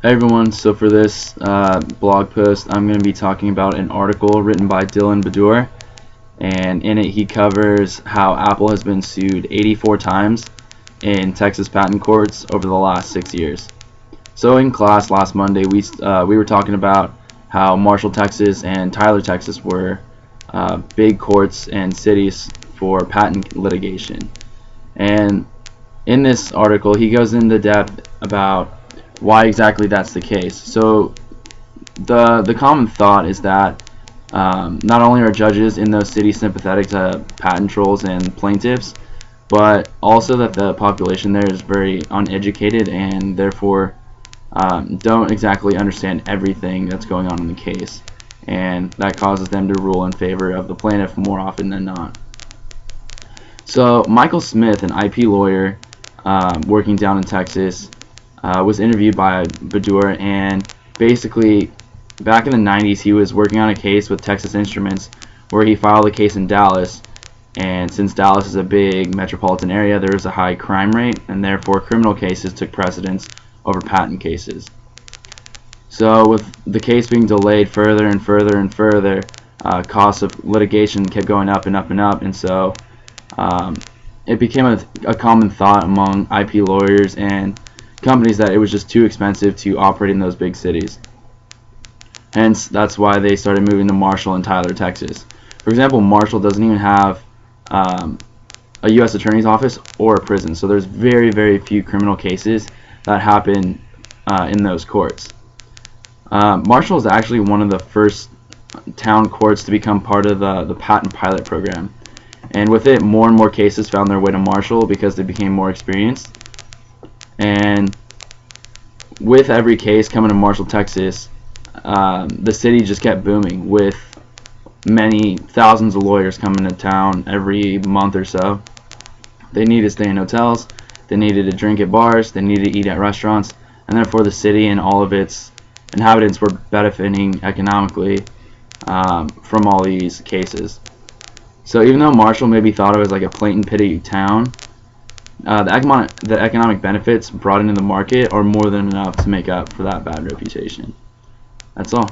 Hey everyone, so for this blog post I'm going to be talking about an article written by Dylan Badur, and in it he covers how Apple has been sued 84 times in Texas patent courts over the last 6 years. So in class last Monday we were talking about how Marshall, Texas and Tyler, Texas were big courts and cities for patent litigation. And in this article he goes into depth about why exactly that's the case. So the common thought is that not only are judges in those cities sympathetic to patent trolls and plaintiffs, but also that the population there is very uneducated and therefore don't exactly understand everything that's going on in the case, and that causes them to rule in favor of the plaintiff more often than not. So Michael Smith, an IP lawyer working down in Texas, was interviewed by Badur, and basically back in the 90s he was working on a case with Texas Instruments where he filed a case in Dallas, and since Dallas is a big metropolitan area there was a high crime rate, and therefore criminal cases took precedence over patent cases. So with the case being delayed further and further and further, costs of litigation kept going up and up and up, and so it became a common thought among IP lawyers and companies that it was just too expensive to operate in those big cities. Hence, that's why they started moving to Marshall and Tyler, Texas. For example, Marshall doesn't even have a U.S. Attorney's Office or a prison, so there's very, very few criminal cases that happen in those courts. Marshall is actually one of the first town courts to become part of the patent pilot program, and with it, more and more cases found their way to Marshall because they became more experienced. And with every case coming to Marshall, Texas, the city just kept booming with many thousands of lawyers coming to town every month or so. They needed to stay in hotels, they needed to drink at bars, they needed to eat at restaurants, and therefore the city and all of its inhabitants were benefiting economically from all these cases. So even though Marshall may be thought of as like a plate and pity town, the economic benefits brought into the market are more than enough to make up for that bad reputation. That's all.